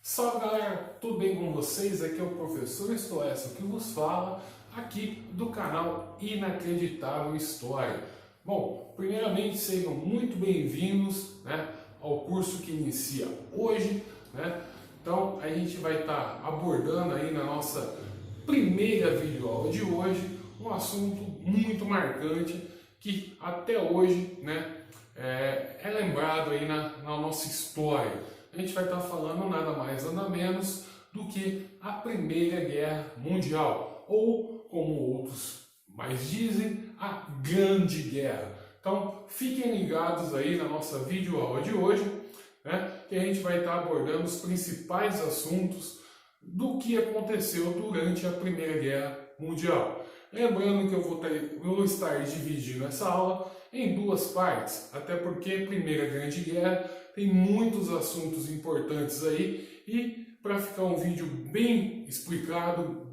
Salve galera, tudo bem com vocês? Aqui é o professor Stoessa que vos fala aqui do canal Inacreditável História. Bom, primeiramente sejam muito bem-vindos, ao curso que inicia hoje, Então a gente vai estar abordando aí na nossa primeira videoaula de hoje um assunto muito marcante que até hoje é lembrado aí na nossa história. A gente vai estar falando nada mais nada menos do que a Primeira Guerra Mundial, ou como outros mais dizem, a Grande Guerra. Então fiquem ligados aí na nossa videoaula de hoje, que a gente vai estar abordando os principais assuntos do que aconteceu durante a Primeira Guerra Mundial. Lembrando que eu vou estar dividindo essa aula em duas partes, até porque a Primeira Grande Guerra tem muitos assuntos importantes aí e para ficar um vídeo bem explicado,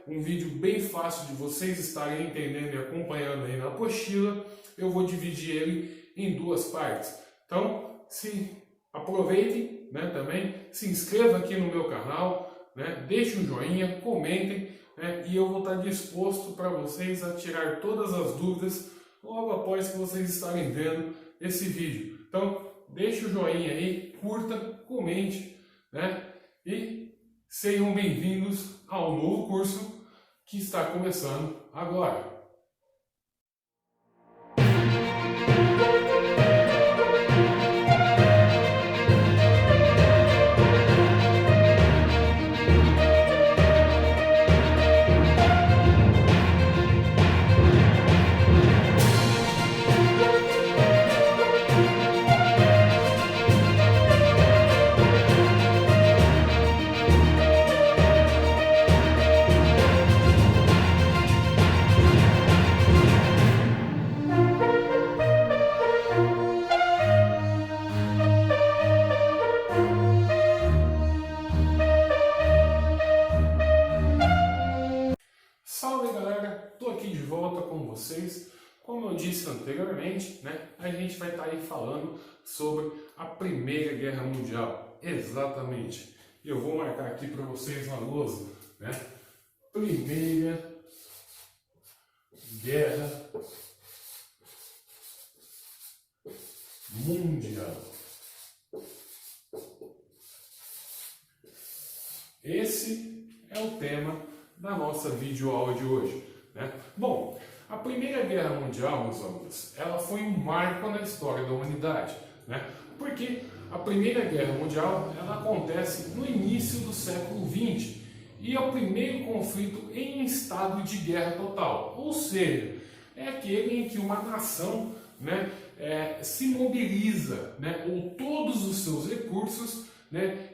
um vídeo bem fácil de vocês estarem entendendo e acompanhando aí na apostila, eu vou dividir ele em duas partes. Então, aproveitem, também, se inscreva aqui no meu canal, deixe um joinha, comentem, e eu vou estar disposto para vocês a tirar todas as dúvidas logo após que vocês estarem vendo esse vídeo. Então, deixe o joinha aí, curta, comente, e sejam bem-vindos ao novo curso que está começando agora. Salve galera, estou aqui de volta com vocês. Como eu disse anteriormente, a gente vai estar aí falando sobre a Primeira Guerra Mundial. Exatamente. Eu vou marcar aqui para vocês na lousa, Primeira Guerra Mundial. Esse é o tema da nossa videoaula de hoje. Bom, a Primeira Guerra Mundial, meus amigos, ela foi um marco na história da humanidade, porque a Primeira Guerra Mundial ela acontece no início do século XX e é o primeiro conflito em estado de guerra total, ou seja, é aquele em que uma nação se mobiliza, ou todos os seus recursos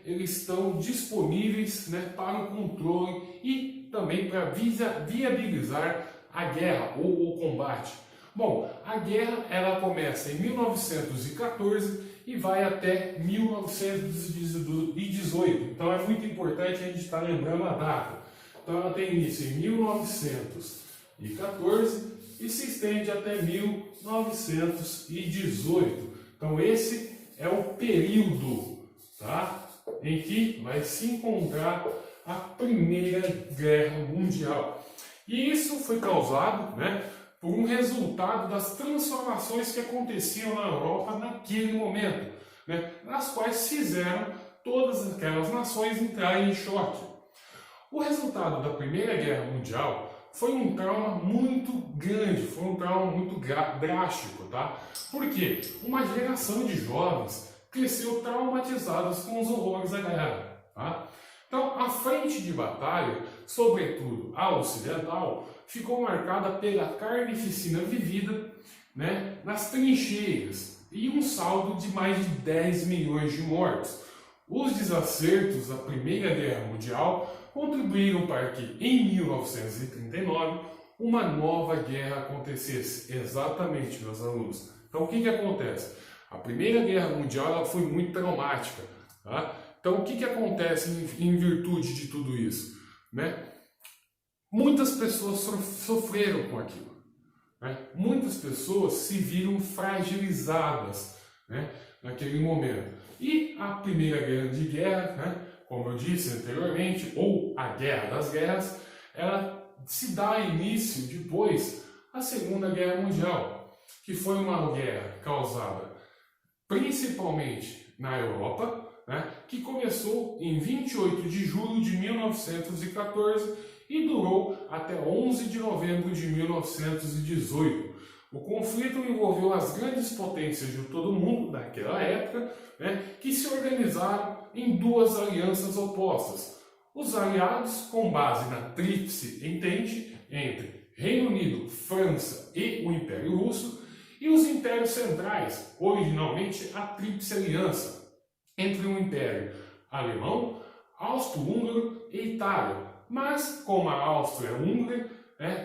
eles estão disponíveis para o controle e também para viabilizar a guerra ou o combate. Bom, a guerra ela começa em 1914 e vai até 1918. Então é muito importante a gente estar lembrando a data. Então ela tem início em 1914 e se estende até 1918. Então esse é o período, em que vai se encontrar a Primeira Guerra Mundial. E isso foi causado por um resultado das transformações que aconteciam na Europa naquele momento, nas quais fizeram todas aquelas nações entrarem em choque. O resultado da Primeira Guerra Mundial foi um trauma muito grande, foi um trauma muito drástico, Porque uma geração de jovens cresceu traumatizadas com os horrores da guerra. Então, a frente de batalha, sobretudo a ocidental, ficou marcada pela carnificina vivida nas trincheiras e um saldo de mais de 10 milhões de mortos. Os desacertos da Primeira Guerra Mundial contribuíram para que, em 1939, uma nova guerra acontecesse. Exatamente, meus alunos. Então, o que acontece? A Primeira Guerra Mundial ela foi muito traumática. Então, o que acontece em virtude de tudo isso? Muitas pessoas sofreram com aquilo. Muitas pessoas se viram fragilizadas naquele momento. E a Primeira Grande Guerra eu disse anteriormente, ou a Guerra das Guerras, ela se dá início depois à Segunda Guerra Mundial, que foi uma guerra causada principalmente na Europa, né, que começou em 28 de julho de 1914 e durou até 11 de novembro de 1918. O conflito envolveu as grandes potências de todo o mundo daquela época, né, que se organizaram em duas alianças opostas. Os aliados, com base na Tríplice Entente entre Reino Unido, França e o Império Russo, e os impérios centrais, originalmente a Tríplice Aliança, entre o Império Alemão, Austro-Húngaro e Itália. Mas, como a Áustria-Hungria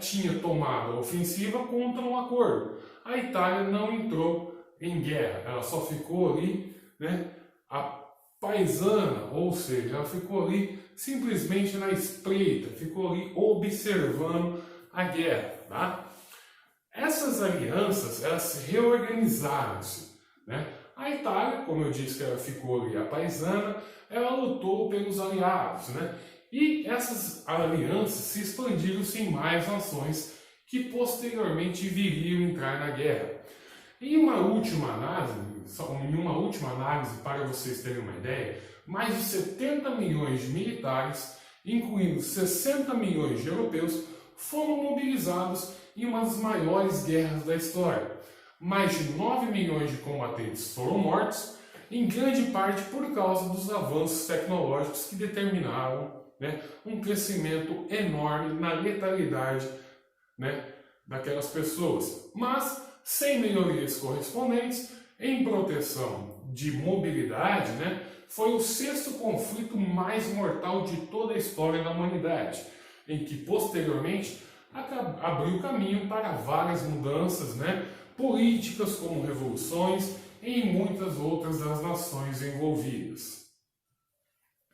tinha tomado a ofensiva contra um acordo, a Itália não entrou em guerra, ela só ficou ali, a paisana, ou seja, ela ficou ali simplesmente na espreita, ficou ali observando a guerra. Tá? Essas alianças, elas se reorganizaram-se. A Itália, como eu disse que ela ficou ali a paisana, ela lutou pelos aliados, E essas alianças se expandiram-se em mais nações que posteriormente viriam entrar na guerra. Em uma última análise, para vocês terem uma ideia, mais de 70 milhões de militares, incluindo 60 milhões de europeus, foram mobilizados em uma das maiores guerras da história. Mais de 9 milhões de combatentes foram mortos, em grande parte por causa dos avanços tecnológicos que determinaram um crescimento enorme na letalidade daquelas pessoas. Mas, sem melhorias correspondentes, em proteção de mobilidade, foi o sexto conflito mais mortal de toda a história da humanidade, em que posteriormente abriu caminho para várias mudanças políticas, como revoluções e em muitas outras das nações envolvidas.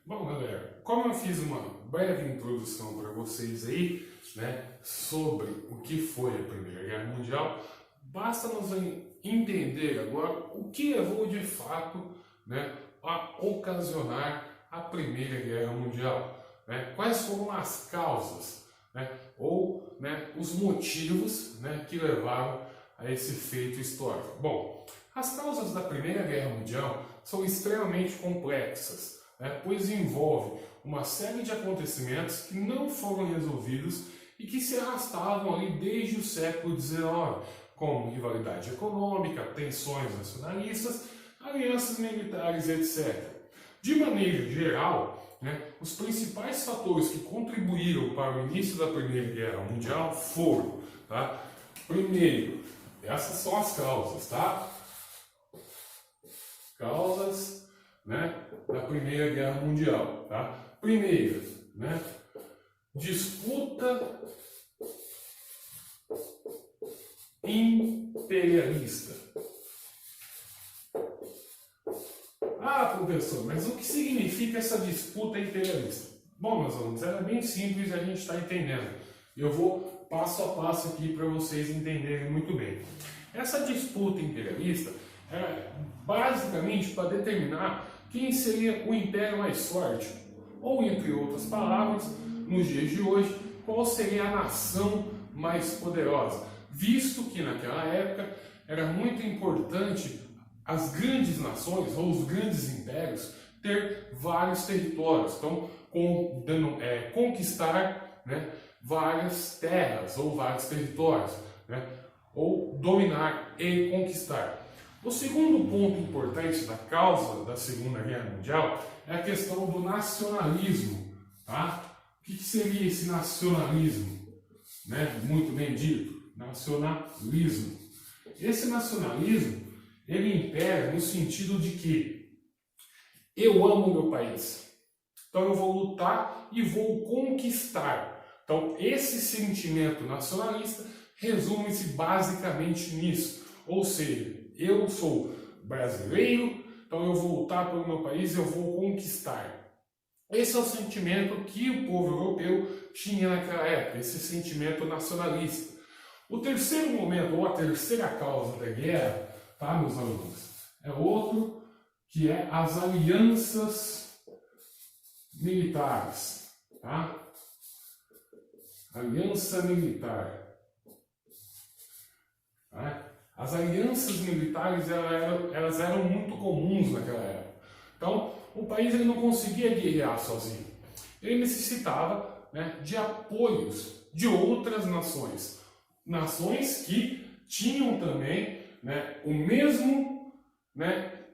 Bom, galera, como eu fiz uma breve introdução para vocês aí, sobre o que foi a Primeira Guerra Mundial, basta nos entender agora o que levou de fato a ocasionar a Primeira Guerra Mundial. Quais foram as causas, ou os motivos que levaram a esse feito histórico. Bom, as causas da Primeira Guerra Mundial são extremamente complexas, pois envolve uma série de acontecimentos que não foram resolvidos e que se arrastavam ali desde o século XIX, como rivalidade econômica, tensões nacionalistas, alianças militares, etc. De maneira geral, os principais fatores que contribuíram para o início da Primeira Guerra Mundial foram, primeiro, essas são as causas, Causas, da Primeira Guerra Mundial, Primeiro, disputa imperialista. Ah, professor, mas o que significa essa disputa imperialista? Bom, meus alunos, é bem simples e a gente está entendendo. Eu vou passo a passo aqui para vocês entenderem muito bem. Essa disputa imperialista é basicamente para determinar quem seria o império mais forte, ou, entre outras palavras, nos dias de hoje, qual seria a nação mais poderosa, visto que naquela época era muito importante as grandes nações ou os grandes impérios ter vários territórios, então conquistar várias terras ou vários territórios, ou dominar e conquistar. O segundo ponto importante da causa da Segunda Guerra Mundial é a questão do nacionalismo. O que seria esse nacionalismo? Muito bem dito, nacionalismo. Esse nacionalismo, ele impera no sentido de que eu amo meu país, então eu vou lutar e vou conquistar. Então esse sentimento nacionalista resume-se basicamente nisso, ou seja, eu sou brasileiro, então eu vou lutar pelo meu país e eu vou conquistar. Esse é o sentimento que o povo europeu tinha naquela época, esse sentimento nacionalista. O terceiro momento, ou a terceira causa da guerra, meus alunos, é outro, que é as alianças militares, tá? Aliança militar. Tá? As alianças militares elas eram muito comuns naquela época. Então, o país ele não conseguia guerrear sozinho. Ele necessitava, né, de apoios de outras nações. Nações que tinham também, né, o mesmo, né,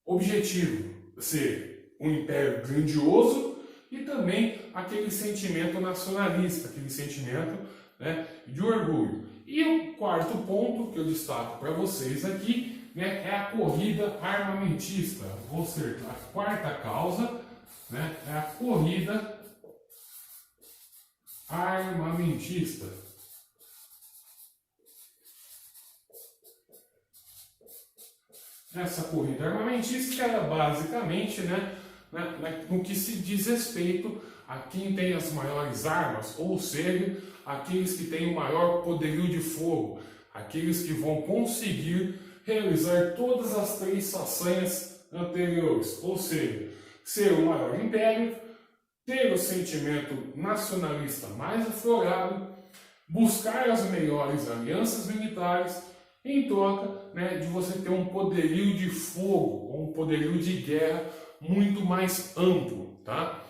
objetivo, ser um império grandioso e também aquele sentimento nacionalista, aquele sentimento, né, de orgulho. E o quarto ponto que eu destaco para vocês aqui, né, é a corrida armamentista, ou seja, a quarta causa, né, é a corrida armamentista. Essa corrida armamentista era basicamente, né, no que se diz respeito a quem tem as maiores armas, ou seja, aqueles que têm o maior poderio de fogo, aqueles que vão conseguir realizar todas as três façanhas anteriores, ou seja, ser o maior império, ter o sentimento nacionalista mais aflorado, buscar as melhores alianças militares, em troca, né, de você ter um poderio de fogo, ou um poderio de guerra muito mais amplo, tá?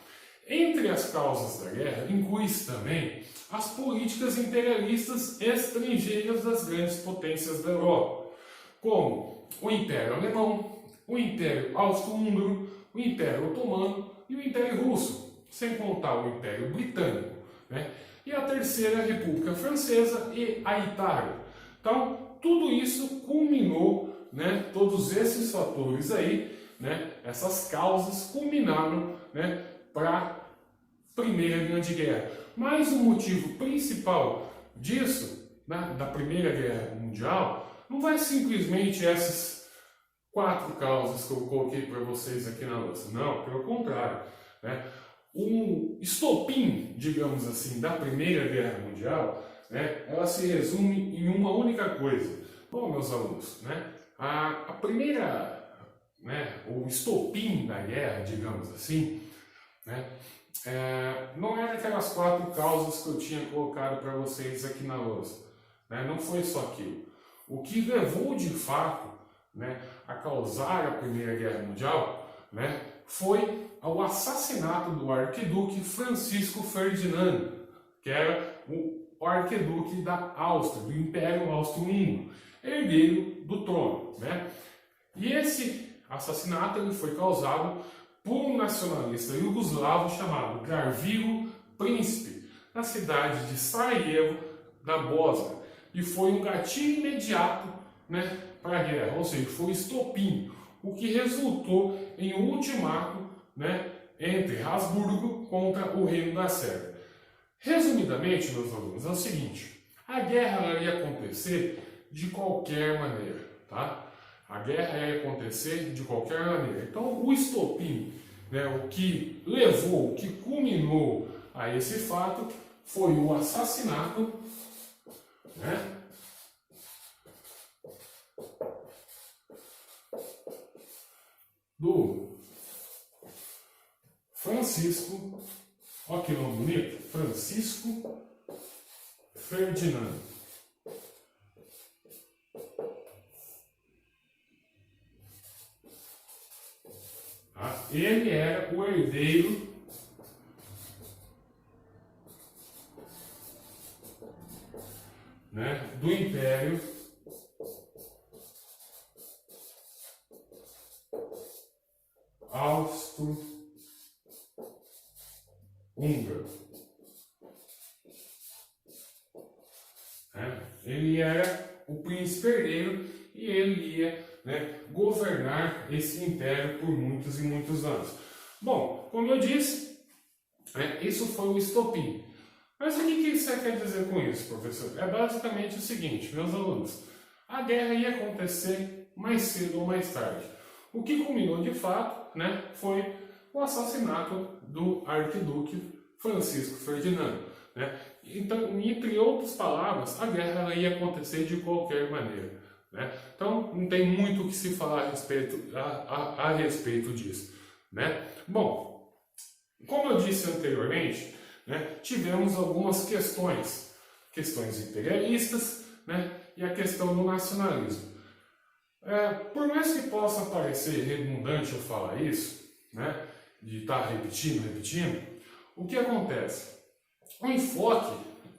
Entre as causas da guerra, inclui-se também as políticas imperialistas estrangeiras das grandes potências da Europa, como o Império Alemão, o Império Austro-Húngaro, o Império Otomano e o Império Russo, sem contar o Império Britânico, né? E a Terceira República Francesa e a Itália. Então, tudo isso culminou, né, todos esses fatores aí, né, essas causas culminaram, né, para a Primeira Grande Guerra. Mas o motivo principal disso, né, da Primeira Guerra Mundial, não vai simplesmente essas quatro causas que eu coloquei para vocês aqui na louça. Não, pelo contrário, né? O estopim, digamos assim, da Primeira Guerra Mundial, né, ela se resume em uma única coisa. Bom, meus alunos, né, a primeira, né, o estopim da guerra, digamos assim, né, não era aquelas quatro causas que eu tinha colocado para vocês aqui na lousa, né, não foi só aquilo. O que levou de fato, né, a causar a Primeira Guerra Mundial, né, foi o assassinato do arquiduque Francisco Ferdinando, que era o arquiduque da Áustria, do Império Austro-Húngaro, herdeiro do trono, né? E esse assassinato ele foi causado por um nacionalista iugoslavo chamado Gavrilo Princip, na cidade de Sarajevo, na Bósnia, e foi um gatilho imediato, né, para a guerra, ou seja, foi estopim, o que resultou em um ultimato, né, entre Habsburgo contra o Reino da Sérvia. Resumidamente, meus alunos, é o seguinte: a guerra ia acontecer de qualquer maneira, tá? A guerra ia acontecer de qualquer maneira. Então, o estopim, né, o que levou, o que culminou a esse fato, foi o assassinato, né, do Francisco, olha que nome bonito, Francisco Ferdinando. Tá? Ele era o herdeiro né, do Império Austro-Húngaro. Ele era o príncipe herdeiro e ele ia, né, governar esse império por muitos e muitos anos. Bom, como eu disse, isso foi o estopim. Mas o que você quer dizer com isso, professor? É basicamente o seguinte, meus alunos: a guerra ia acontecer mais cedo ou mais tarde. O que culminou de fato, né, foi o assassinato do arquiduque Francisco Ferdinando, né? Então, entre outras palavras, a guerra ia acontecer de qualquer maneira, né? Então, não tem muito o que se falar a respeito disso, né? Bom, como eu disse anteriormente, né, tivemos algumas questões imperialistas, né, e a questão do nacionalismo. Por mais que possa parecer redundante eu falar isso, né, de estar repetindo, o que acontece? O enfoque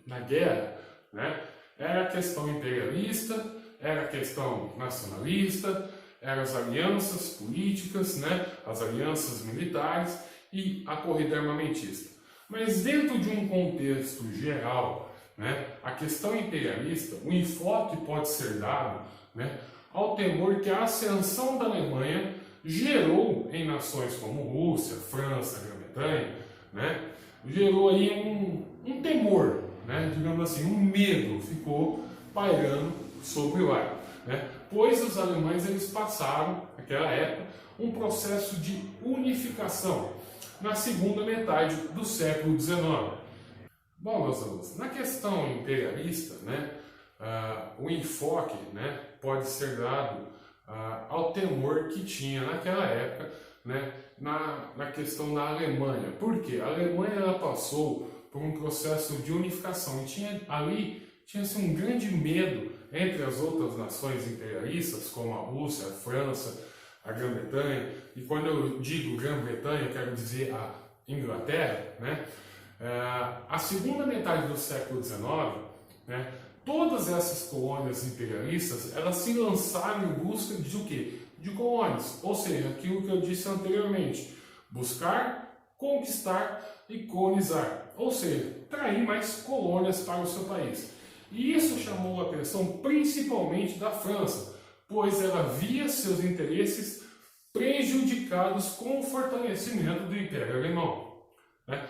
na guerra, né, era a questão imperialista, era a questão nacionalista, eram as alianças políticas, né, as alianças militares e a corrida armamentista. Mas dentro de um contexto geral, né, a questão imperialista, o enfoque pode ser dado, né, ao temor que a ascensão da Alemanha gerou em nações como Rússia, França, Grã-Bretanha, né, gerou aí um temor, né, digamos assim, um medo ficou pairando sobre o ar, né, pois os alemães eles passaram, naquela época, um processo de unificação na segunda metade do século XIX. Bom, meus alunos, na questão imperialista, né, o enfoque, né, pode ser dado ao temor que tinha naquela época, né, na questão da Alemanha. Por quê? A Alemanha ela passou por um processo de unificação e ali tinha-se um grande medo entre as outras nações imperialistas, como a Rússia, a França, a Grã-Bretanha, e quando eu digo Grã-Bretanha, eu quero dizer a Inglaterra, né? A segunda metade do século XIX, né, todas essas colônias imperialistas, elas se lançaram em busca de o quê? De colônias, ou seja, aquilo que eu disse anteriormente, buscar, conquistar e colonizar, ou seja, trair mais colônias para o seu país. E isso chamou a atenção principalmente da França, pois ela via seus interesses prejudicados com o fortalecimento do Império Alemão, né?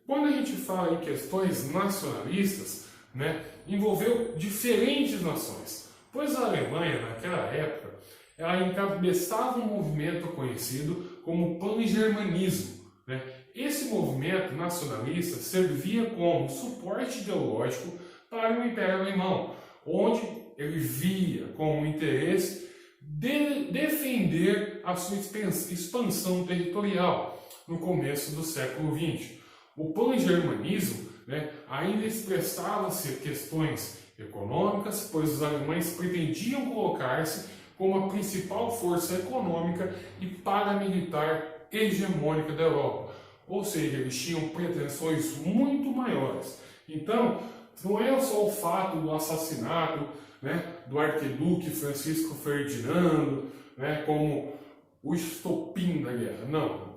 Quando a gente fala em questões nacionalistas, né, envolveu diferentes nações, pois a Alemanha, naquela época, ela encabeçava um movimento conhecido como pangermanismo, né? Esse movimento nacionalista servia como suporte ideológico para o Império Alemão, onde ele via como interesse defender a sua expansão territorial no começo do século XX. O pangermanismo, né, ainda expressava-se questões econômicas, pois os alemães pretendiam colocar-se como a principal força econômica e paramilitar hegemônica da Europa. Ou seja, eles tinham pretensões muito maiores. Então, não é só o fato do assassinato, né, do arquiduque Francisco Ferdinando, né, como o estopim da guerra. Não.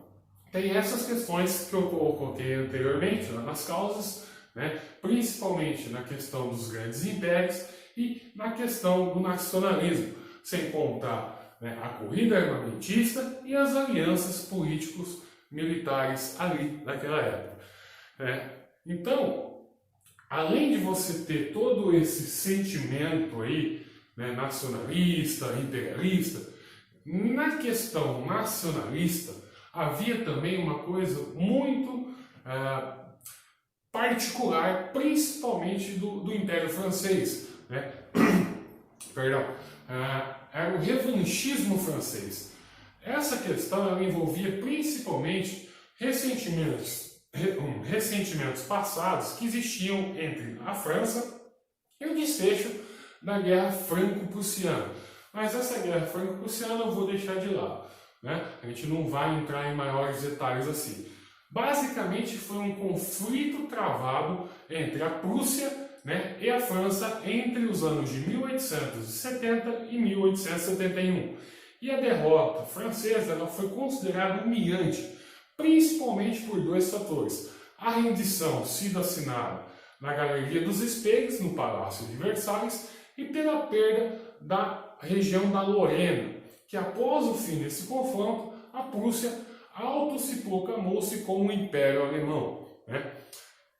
Tem essas questões que eu coloquei anteriormente nas causas, né, principalmente na questão dos grandes impérios e na questão do nacionalismo, sem contar, né, a corrida armamentista e as alianças políticos militares ali naquela época, né? Então, além de você ter todo esse sentimento aí, né, nacionalista, imperialista, na questão nacionalista havia também uma coisa muito particular, principalmente do Império Francês, né? Perdão, era o revanchismo francês. Essa questão ela envolvia principalmente ressentimentos passados que existiam entre a França e o desfecho da Guerra Franco-Prussiana. Mas essa Guerra Franco-Prussiana eu vou deixar de lado, né? A gente não vai entrar em maiores detalhes assim. Basicamente foi um conflito travado entre a Prússia, né, e a França entre os anos de 1870 e 1871. E a derrota francesa ela foi considerada humilhante, principalmente por dois fatores. A rendição sido assinada na Galeria dos Espelhos, no Palácio de Versalhes, e pela perda da região da Lorena, que após o fim desse confronto, a Prússia se proclamou-se como um Império Alemão, né?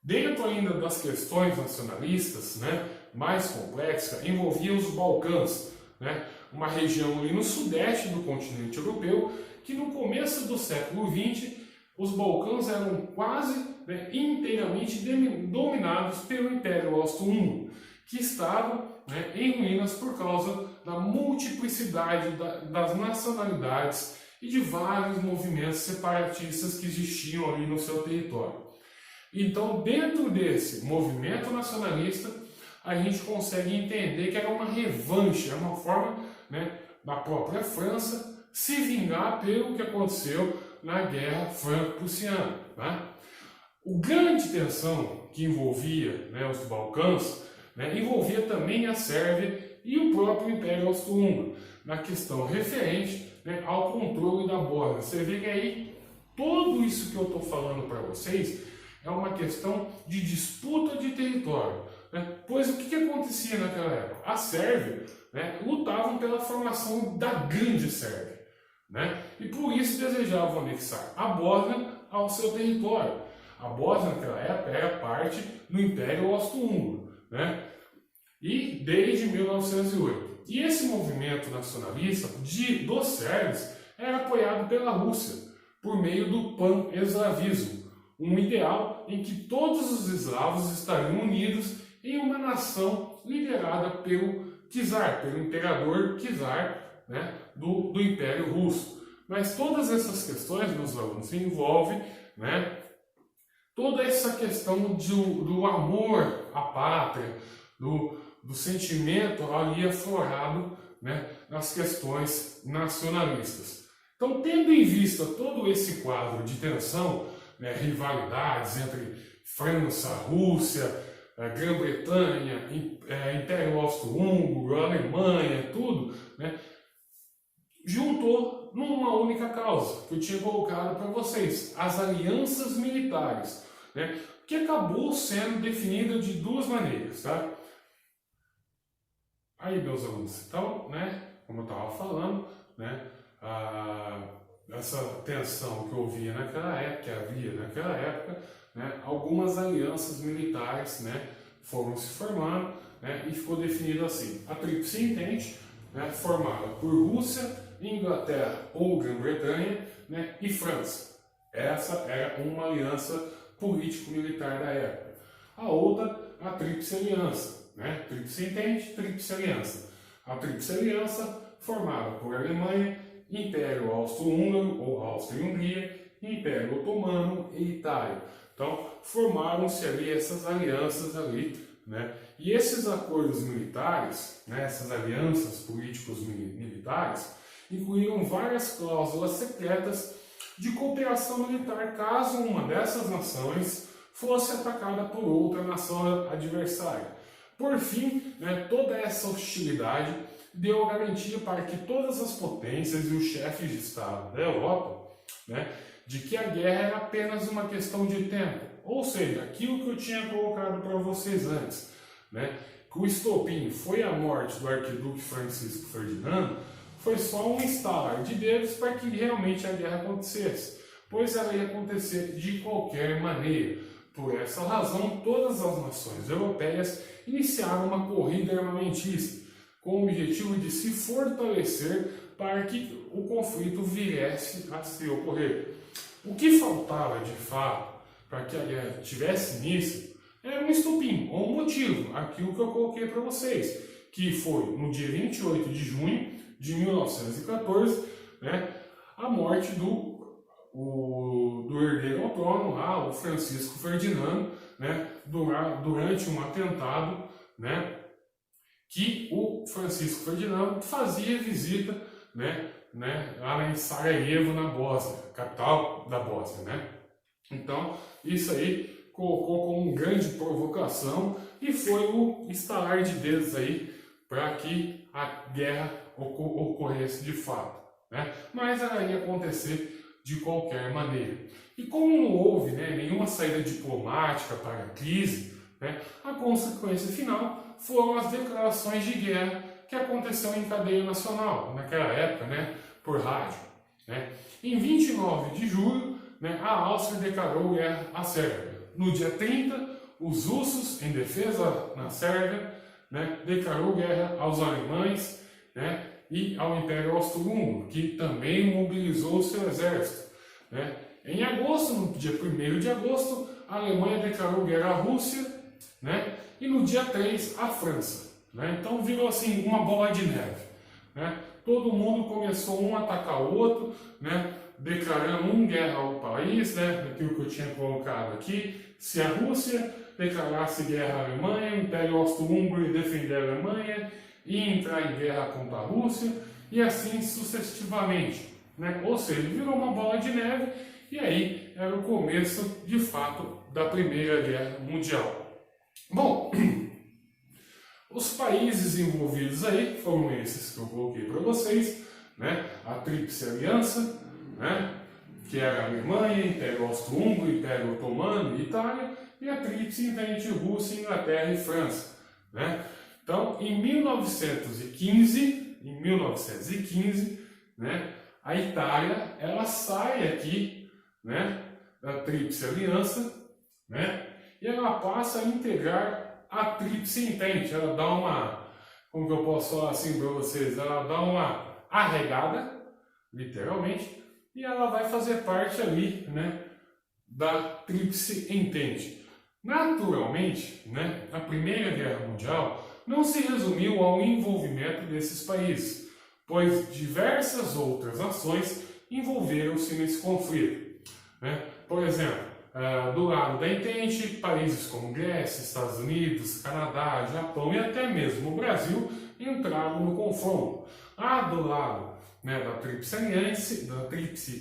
Dentro ainda das questões nacionalistas, né, mais complexas, envolvia os Balcãs, né, uma região ali no sudeste do continente europeu, que no começo do século XX, os Balcãs eram quase, né, inteiramente dominados pelo Império Austro-Húngaro, que estava, né, em ruínas por causa da multiplicidade das nacionalidades e de vários movimentos separatistas que existiam ali no seu território. Então, dentro desse movimento nacionalista, a gente consegue entender que era uma revanche, era uma forma, né, da própria França se vingar pelo que aconteceu na Guerra Franco-Prussiana. Tá? O grande tensão que envolvia, né, os Balcãs, né, envolvia também a Sérvia e o próprio Império Austro-Húngaro, na questão referente, né, ao controle da Bósnia. Você vê que aí, tudo isso que eu estou falando para vocês é uma questão de disputa de território. Né? Pois o que acontecia naquela época? A Sérvia, né, lutavam pela formação da Grande Sérvia. Né? E por isso desejavam anexar a Bósnia ao seu território. A Bósnia naquela época era parte do Império Austro-Húngaro. Né? E desde 1908. E esse movimento nacionalista dos sérvios era apoiado pela Rússia por meio do pan-eslavismo, um ideal em que todos os eslavos estariam unidos em uma nação liderada pelo czar, pelo imperador czar, né, do Império Russo. Mas todas essas questões, meus alunos, envolvem, né, toda essa questão do amor à pátria, do sentimento ali aflorado, né, nas questões nacionalistas. Então, tendo em vista todo esse quadro de tensão, né, rivalidades entre França, Rússia, Grã-Bretanha, Império Austro-Húngaro, Alemanha, tudo, né, juntou numa única causa que eu tinha colocado para vocês, as alianças militares, né, que acabou sendo definida de duas maneiras, tá? Aí, meus alunos, então, né, como eu estava falando, né, essa tensão que havia naquela época, né, algumas alianças militares, né, foram se formando, né, e ficou definido assim: a Tríplice Entente, né, formada por Rússia, Inglaterra ou Grã-Bretanha, né, e França. Essa era uma aliança político-militar da época. A outra, a Tríplice Aliança. Né? Tríplice Entente, Tríplice Aliança. A Tríplice Aliança, formada por Alemanha, Império Austro-Húngaro ou Áustria-Hungria, Império Otomano e Itália. Então, formaram-se ali essas alianças ali, né? E esses acordos militares, né, essas alianças políticos militares, incluíram várias cláusulas secretas de cooperação militar caso uma dessas nações fosse atacada por outra nação adversária. Por fim, né, toda essa hostilidade deu garantia para que todas as potências e os chefes de Estado da Europa, né, de que a guerra era apenas uma questão de tempo. Ou seja, aquilo que eu tinha colocado para vocês antes, né, que o estopim foi a morte do arquiduque Francisco Ferdinando, foi só um estalar de dedos para que realmente a guerra acontecesse, pois ela ia acontecer de qualquer maneira. Por essa razão, todas as nações europeias iniciaram uma corrida armamentista, com o objetivo de se fortalecer para que o conflito viesse a se ocorrer. O que faltava, de fato, para que a guerra tivesse início, era um estopim, ou um motivo, aquilo que eu coloquei para vocês, que foi no dia 28 de junho de 1914, né, a morte do herdeiro ao trono, o Francisco Ferdinando, né, durante um atentado, né, que o Francisco Ferdinando fazia visita, né, lá em Sarajevo, na Bósnia, capital da Bósnia. Né? Então, isso aí colocou como grande provocação e foi o estalar de dedos aí para que a guerra ocorresse de fato. Né? Mas ela ia acontecer de qualquer maneira. E como não houve, né, nenhuma saída diplomática para a crise, né, a consequência final foram as declarações de guerra que aconteceram em cadeia nacional, naquela época, né, por rádio. Né. Em 29 de julho, né, a Áustria declarou guerra à Sérvia. No dia 30, os russos, em defesa na Sérvia, né, declarou guerra aos alemães, né, e ao Império Austro-Húngaro, que também mobilizou o seu exército. Né. Em agosto, no dia 1º de agosto, a Alemanha declarou guerra à Rússia, né, e no dia 3, a França. Né. Então virou assim uma bola de neve. Né. todo mundo começou um a atacar o outro, né? Declarando guerra ao país, né? Aquilo que eu tinha colocado aqui. Se a Rússia declarasse guerra à Alemanha, o Império Austro-Húngaro ia defender a Alemanha, ia entrar em guerra contra a Rússia, e assim sucessivamente, né? Ou seja, virou uma bola de neve, e aí era o começo, de fato, da Primeira Guerra Mundial. Bom, os países envolvidos aí foram esses que eu coloquei para vocês, né? A Tríplice Aliança, né? Que era a Alemanha, Império Austro-Húngaro, Império Otomano e Itália, e a Tríplice Entente Rússia, Inglaterra e França, né? Então, em 1915, né, a Itália ela sai aqui, né, da Tríplice Aliança, né, e ela passa a integrar a Tríplice Entente. Ela dá uma, como que eu posso falar assim para vocês, ela dá uma arregada, literalmente, e ela vai fazer parte ali, né, da Tríplice Entente. Naturalmente, né, a Primeira Guerra Mundial não se resumiu ao envolvimento desses países, pois diversas outras nações envolveram-se nesse conflito, né? Por exemplo, do lado da Entente, países como Grécia, Estados Unidos, Canadá, Japão e até mesmo o Brasil entraram no confronto. Do lado, né, da Tríplice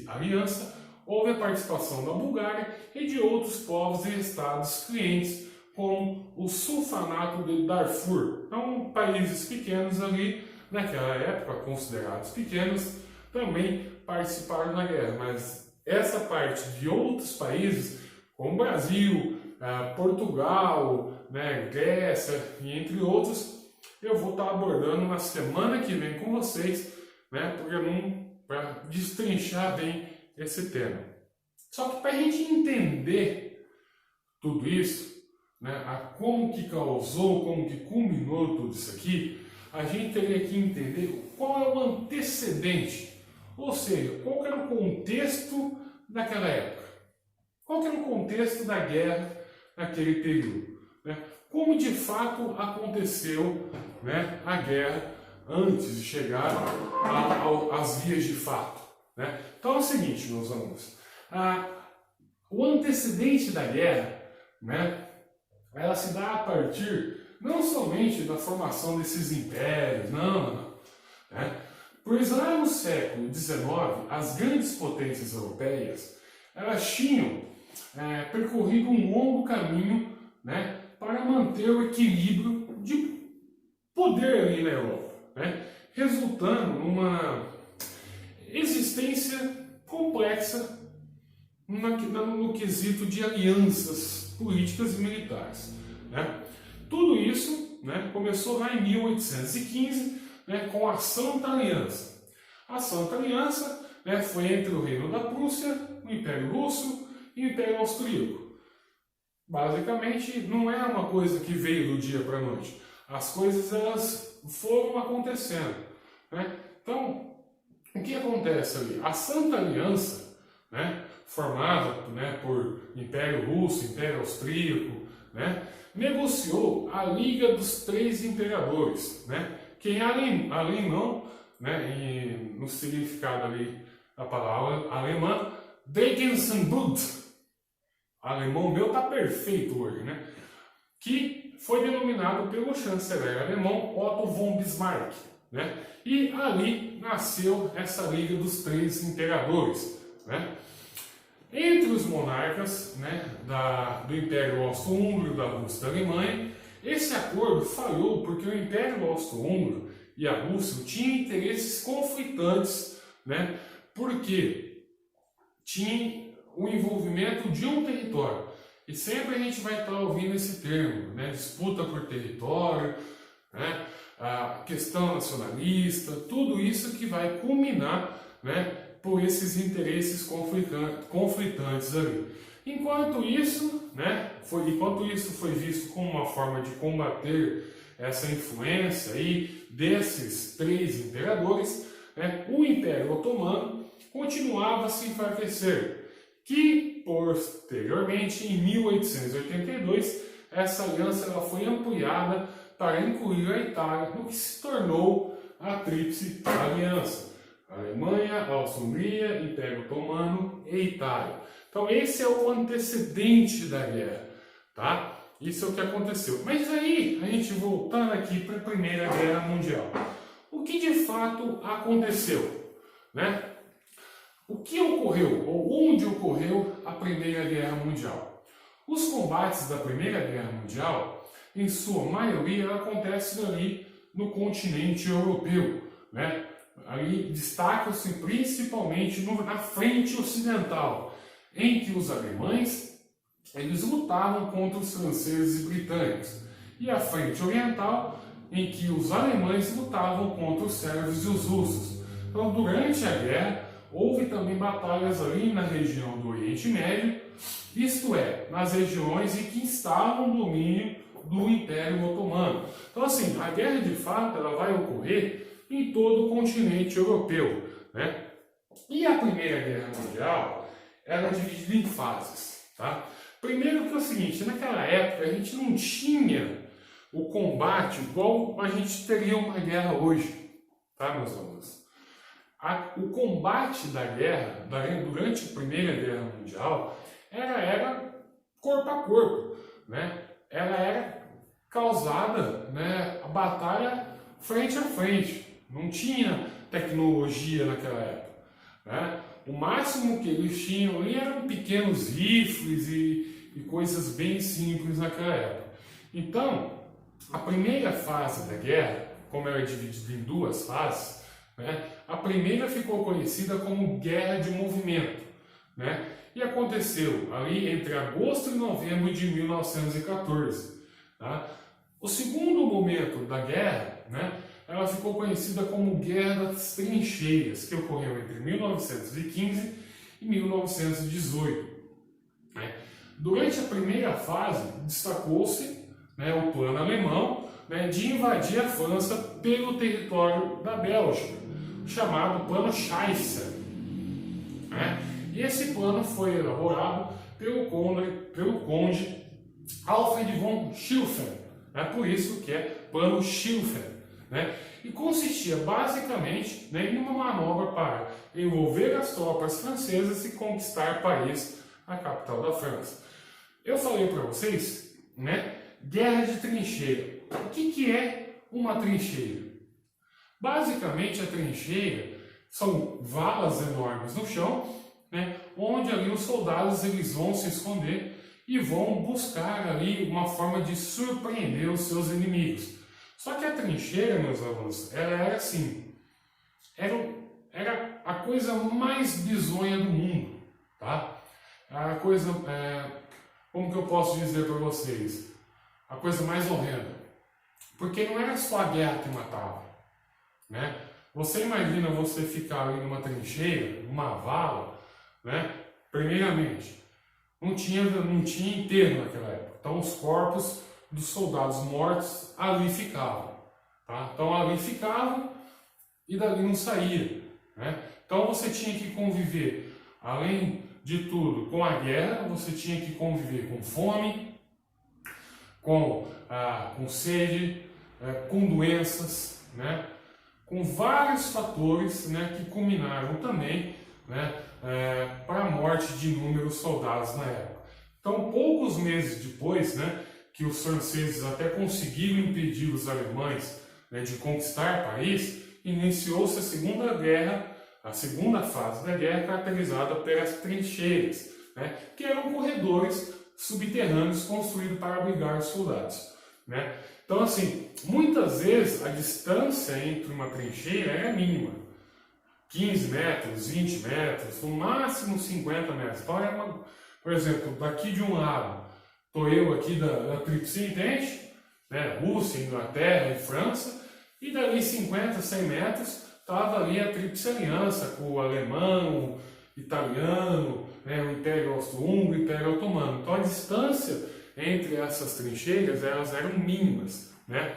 Aliança, houve a participação da Bulgária e de outros povos e estados clientes, como o Sultanato de Darfur. Então, países pequenos ali, naquela época, considerados pequenos, também participaram da guerra. Mas essa parte de outros países, como Brasil, Portugal, né, Grécia e entre outros, eu vou estar abordando na semana que vem com vocês, né, para destrinchar bem esse tema. Só que para a gente entender tudo isso, né, como que causou, como que culminou tudo isso aqui, a gente teria que entender qual é o antecedente, ou seja, qual era o contexto daquela época, qual era o contexto da guerra naquele período, né? Como de fato aconteceu, né, a guerra antes de chegar às vias de fato, né? Então é o seguinte, meus alunos, o antecedente da guerra, né, ela se dá a partir não somente da formação desses impérios, não, né? Pois lá no século XIX, as grandes potências europeias, elas tinham percorrido um longo caminho, né, para manter o equilíbrio de poder ali na Europa, né, resultando numa existência complexa no quesito de alianças políticas e militares, né. Tudo isso, né, começou lá em 1815, né, com a Santa Aliança. A Santa Aliança, né, foi entre o Reino da Prússia, o Império Russo e o Império Austríaco. Basicamente, não é uma coisa que veio do dia para a noite. As coisas elas foram acontecendo, né? Então, o que acontece ali? A Santa Aliança, né, formada, né, por Império Russo, Império Austríaco, né, negociou a Liga dos Três Imperadores, né, que em alemão, né, no significado ali da palavra alemã, Regensbund. Alemão meu tá perfeito hoje, né? Que foi denominado pelo chanceler alemão Otto von Bismarck, né? E ali nasceu essa Liga dos Três Imperadores, né? Entre os monarcas, né, do Império Austro-Húngaro, da Rússia e da Alemanha, esse acordo falhou porque o Império Austro-Húngaro e a Rússia tinham interesses conflitantes, né? Porque tinha o envolvimento de um território. E sempre a gente vai estar ouvindo esse termo, né? Disputa por território, né? A questão nacionalista, tudo isso que vai culminar, né, por esses interesses conflitantes ali. Enquanto isso, né, foi visto como uma forma de combater essa influência aí desses três imperadores, né, o Império Otomano continuava a se enfraquecer, que posteriormente, em 1882, essa aliança ela foi ampliada para incluir a Itália, no que se tornou a Tríplice Aliança: Alemanha, Áustria-Hungria, Império Otomano e Itália. Então esse é o antecedente da guerra, tá? Isso é o que aconteceu. Mas aí, a gente voltando aqui para a Primeira Guerra Mundial, o que de fato aconteceu, né? O que ocorreu, ou onde ocorreu a Primeira Guerra Mundial? Os combates da Primeira Guerra Mundial, em sua maioria, acontecem ali no continente europeu, né? Ali destacam-se principalmente na frente ocidental, em que os alemães eles lutavam contra os franceses e britânicos, e a frente oriental, em que os alemães lutavam contra os sérvios e os russos. Então, durante a guerra, houve também batalhas ali na região do Oriente Médio, isto é, nas regiões em que estavam o domínio do Império Otomano. Então, assim, a guerra de fato ela vai ocorrer em todo o continente europeu, né? E a Primeira Guerra Mundial ela é dividida em fases, tá? Primeiro que é o seguinte, naquela época a gente não tinha o combate igual a gente teria uma guerra hoje, tá, meus alunos? O combate da guerra, durante a Primeira Guerra Mundial, era corpo a corpo, né? Ela era causada, né, a batalha frente a frente. Não tinha tecnologia naquela época, né? O máximo que eles tinham ali eram pequenos rifles e coisas bem simples naquela época. Então, a primeira fase da guerra, como ela é dividida em duas fases, né, a primeira ficou conhecida como Guerra de Movimento, né, e aconteceu ali entre agosto e novembro de 1914. Tá? O segundo momento da guerra, né, ela ficou conhecida como Guerra das Trincheiras, que ocorreu entre 1915 e 1918. Né? Durante a primeira fase, destacou-se, né, o plano alemão, né, de invadir a França pelo território da Bélgica, chamado Plano Scheisser. Né? E esse plano foi elaborado pelo conde Alfred von Schlieffen, né? Por isso que é Plano Schlieffen. Né? E consistia basicamente, né, em uma manobra para envolver as tropas francesas e conquistar Paris, a capital da França. Eu falei para vocês, né, guerra de trincheira. O que é uma trincheira? Basicamente a trincheira são valas enormes no chão, né, onde ali os soldados eles vão se esconder e vão buscar ali uma forma de surpreender os seus inimigos. Só que a trincheira, meus alunos, ela era assim, era a coisa mais bizonha do mundo, tá? A coisa, como que eu posso dizer para vocês? A coisa mais horrenda. Porque não era só a guerra que matava, né? Você imagina você ficar ali numa trincheira, numa vala, né? Primeiramente, não tinha enterro naquela época, então os corpos dos soldados mortos ali ficavam, tá? Então ali ficavam e dali não saía, né? Então você tinha que conviver, além de tudo, com a guerra, você tinha que conviver com fome, com sede, com doenças, né? Com vários fatores, né, que culminaram também, né, para a morte de inúmeros soldados na época. Então, poucos meses depois, né, que os franceses até conseguiram impedir os alemães, né, de conquistar Paris, iniciou-se a Segunda Guerra, a segunda fase da guerra, caracterizada pelas trincheiras, né, que eram corredores subterrâneos construídos para abrigar os soldados, né. Então, assim, muitas vezes a distância entre uma trincheira é mínima, 15 metros, 20 metros, no máximo 50 metros. Então, por exemplo, daqui de um lado, estou eu aqui da Tríplice Entente, né, Rússia, Inglaterra e França, e dali 50, 100 metros, estava ali a Tríplice Aliança, com o alemão, o italiano, né, o Império Austro-Húngaro, o Império Otomano. Então, a distância entre essas trincheiras, elas eram mínimas, né?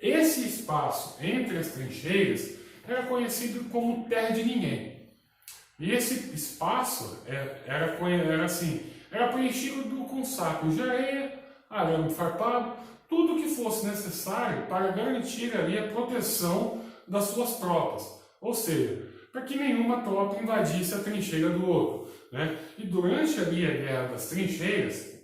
Esse espaço entre as trincheiras era conhecido como terra de ninguém. E esse espaço era preenchido com sacos de areia, arame farpado, tudo que fosse necessário para garantir ali a proteção das suas tropas, ou seja, para que nenhuma tropa invadisse a trincheira do outro, né? E durante ali a Guerra das Trincheiras,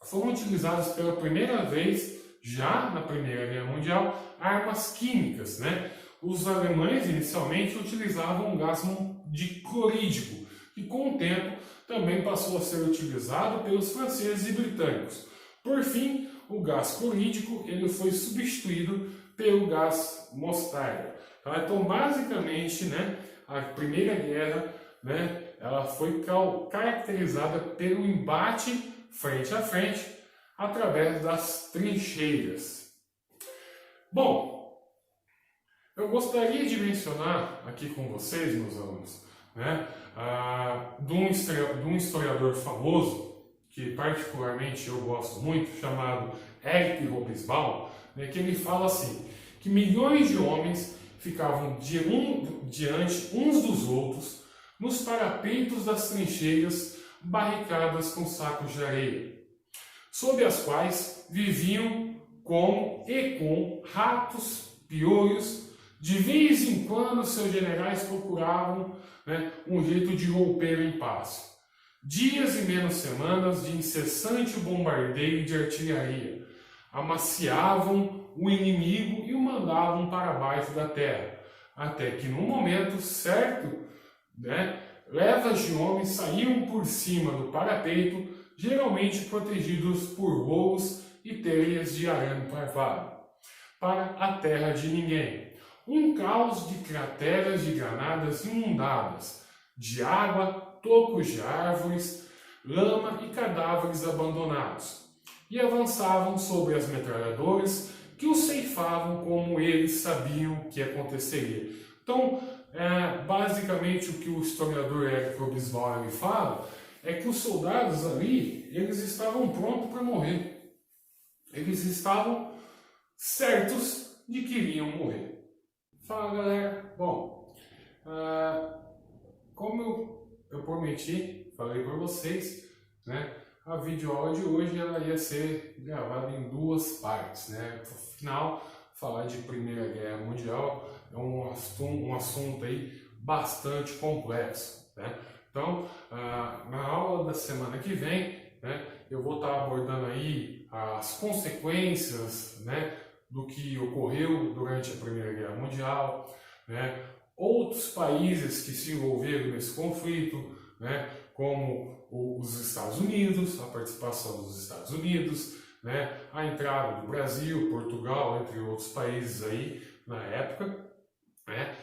foram utilizadas pela primeira vez, já na Primeira Guerra Mundial, armas químicas, né? Os alemães inicialmente utilizavam o gás de clorídrico, que com o tempo também passou a ser utilizado pelos franceses e britânicos. Por fim, o gás clorídrico ele foi substituído pelo gás mostarda. Então, basicamente, né, a Primeira Guerra, né, ela foi caracterizada pelo embate frente a frente através das trincheiras. Bom, eu gostaria de mencionar aqui com vocês, meus alunos, né, de um historiador famoso, que particularmente eu gosto muito, chamado Eric Hobsbawm, né, que ele fala assim, que milhões de homens ficavam diante uns dos outros nos parapeitos das trincheiras barricadas com sacos de areia, sob as quais viviam com ratos, piolhos. De vez em quando seus generais procuravam, né, um jeito de romper o impasse. Dias e menos semanas de incessante bombardeio de artilharia amaciavam o inimigo e o mandavam para baixo da terra, até que no momento certo, né, levas de homens saíam por cima do parapeito, geralmente protegidos por rolos e telhas de arame parvado, para a terra de ninguém. Um caos de crateras de granadas inundadas, de água, tocos de árvores, lama e cadáveres abandonados, e avançavam sobre as metralhadoras que os ceifavam como eles sabiam que aconteceria. Então, basicamente o que o historiador Eric Hobsbawm fala é que os soldados ali, eles estavam prontos para morrer. Eles estavam certos de que iriam morrer. Fala, galera. Bom, como eu prometi, falei para vocês, né, a videoaula de hoje ela ia ser gravada em duas partes, né? Afinal, falar de Primeira Guerra Mundial é um assunto aí bastante complexo, né? Então, na aula da semana que vem, né, eu vou estar abordando aí as consequências, né, do que ocorreu durante a Primeira Guerra Mundial, né, outros países que se envolveram nesse conflito, né, como os Estados Unidos, a participação dos Estados Unidos, né, a entrada do Brasil, Portugal, entre outros países aí na época, né,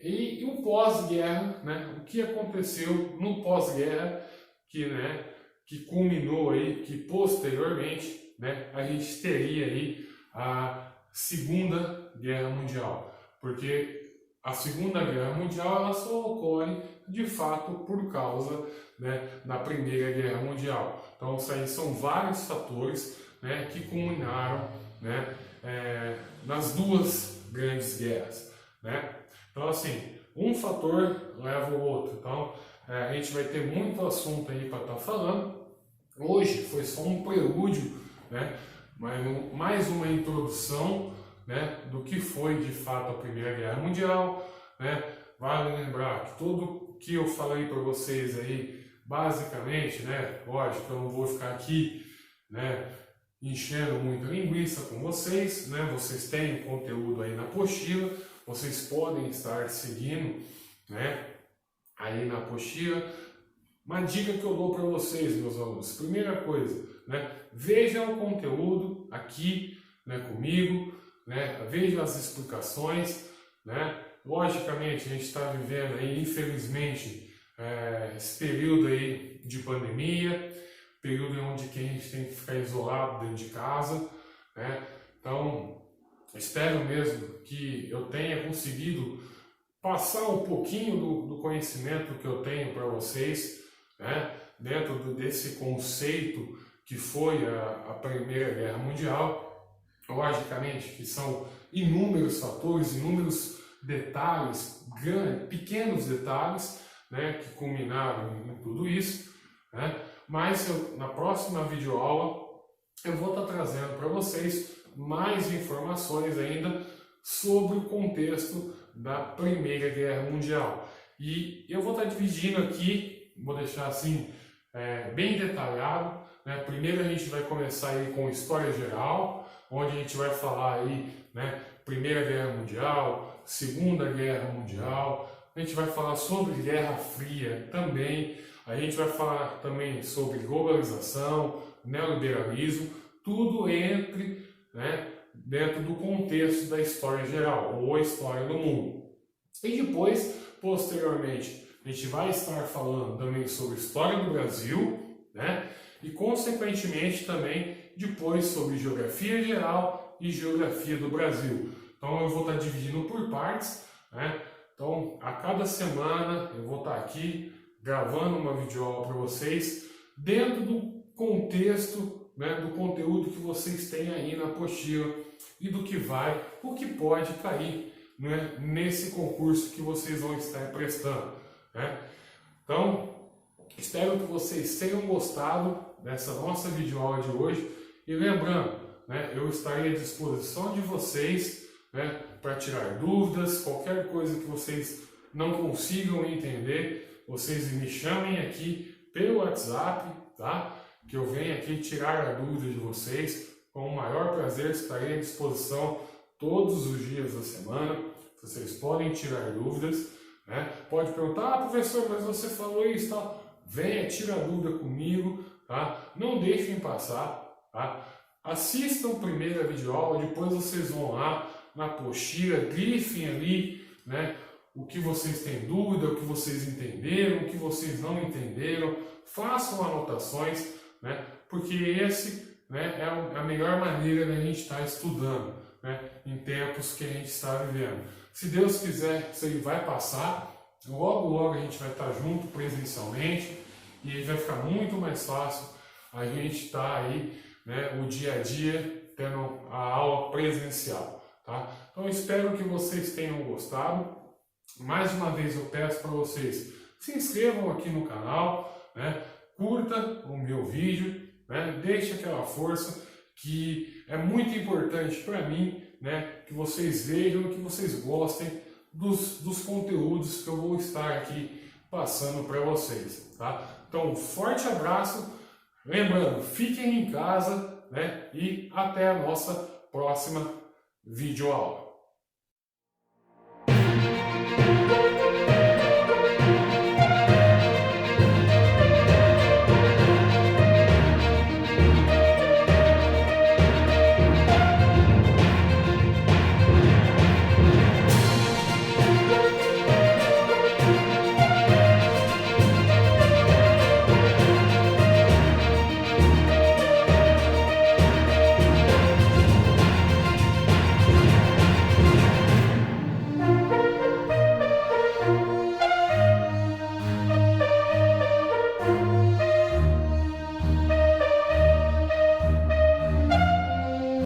e o pós-guerra, né, o que aconteceu no pós-guerra que culminou aí, que posteriormente, né, a gente teria aí a Segunda Guerra Mundial, porque a Segunda Guerra Mundial ela só ocorre de fato por causa, né, da Primeira Guerra Mundial. Então, isso aí são vários fatores, né, que culminaram, né, nas duas grandes guerras, né? Então, assim, um fator leva o outro. Então, a gente vai ter muito assunto aí para estar falando. Hoje foi só um prelúdio, né, mais uma introdução, né, do que foi de fato a Primeira Guerra Mundial, né? Vale lembrar que tudo que eu falei para vocês aí, basicamente, né, lógico, eu não vou ficar aqui, né, enchendo muita linguiça com vocês, né? Vocês têm o conteúdo aí na apostila, vocês podem estar seguindo, né, aí na apostila. Uma dica que eu dou para vocês, meus alunos, primeira coisa, né, vejam o conteúdo aqui, né, comigo, né, vejam as explicações, né. Logicamente a gente está vivendo aí, infelizmente, esse período aí de pandemia, período onde que a gente tem que ficar isolado dentro de casa, né. Então, espero mesmo que eu tenha conseguido passar um pouquinho do conhecimento que eu tenho para vocês, né, dentro desse conceito que foi a Primeira Guerra Mundial. Logicamente que são inúmeros fatores, inúmeros detalhes, pequenos detalhes, né, que culminaram em tudo isso, né, mas na próxima videoaula eu vou estar trazendo para vocês mais informações ainda sobre o contexto da Primeira Guerra Mundial. E eu vou estar dividindo aqui, vou deixar assim bem detalhado, né? Primeiro a gente vai começar aí com História Geral, onde a gente vai falar aí, né, Primeira Guerra Mundial, Segunda Guerra Mundial, a gente vai falar sobre Guerra Fria também, a gente vai falar também sobre globalização, neoliberalismo, tudo dentro do contexto da história geral, ou a história do mundo. E depois, posteriormente, a gente vai estar falando também sobre história do Brasil, né? E consequentemente também depois sobre geografia geral e geografia do Brasil. Então eu vou estar dividindo por partes, né? Então a cada semana eu vou estar aqui gravando uma videoaula para vocês dentro do contexto, né, do conteúdo que vocês têm aí na apostila e do que vai, o que pode cair, né, nesse concurso que vocês vão estar prestando, né? Então, espero que vocês tenham gostado dessa nossa videoaula de hoje e lembrando, né, eu estarei à disposição de vocês, né, para tirar dúvidas, qualquer coisa que vocês não consigam entender, vocês me chamem aqui pelo WhatsApp, tá? Que eu venho aqui tirar a dúvida de vocês, com o maior prazer estarei à disposição todos os dias da semana, vocês podem tirar dúvidas, né? Pode perguntar, professor, mas você falou isso, tal. Venha, tira a dúvida comigo, tá? Não deixem passar, tá? Assistam primeiro a videoaula, depois vocês vão lá na apostila, grifem ali, né, o que vocês têm dúvida, o que vocês entenderam, o que vocês não entenderam, façam anotações, né, porque esse, né, é a melhor maneira da gente estar estudando, né, em tempos que a gente está vivendo. Se Deus quiser, isso aí vai passar, logo logo a gente vai estar junto presencialmente e aí vai ficar muito mais fácil a gente estar aí, né, o dia a dia tendo a aula presencial. Tá? Então eu espero que vocês tenham gostado. Mais uma vez eu peço para vocês se inscrevam aqui no canal, né? Curta o meu vídeo, né? Deixe aquela força que é muito importante para mim, né? Que vocês vejam, que vocês gostem dos conteúdos que eu vou estar aqui passando para vocês. Tá? Então um forte abraço, lembrando, fiquem em casa, né? E até a nossa próxima videoaula.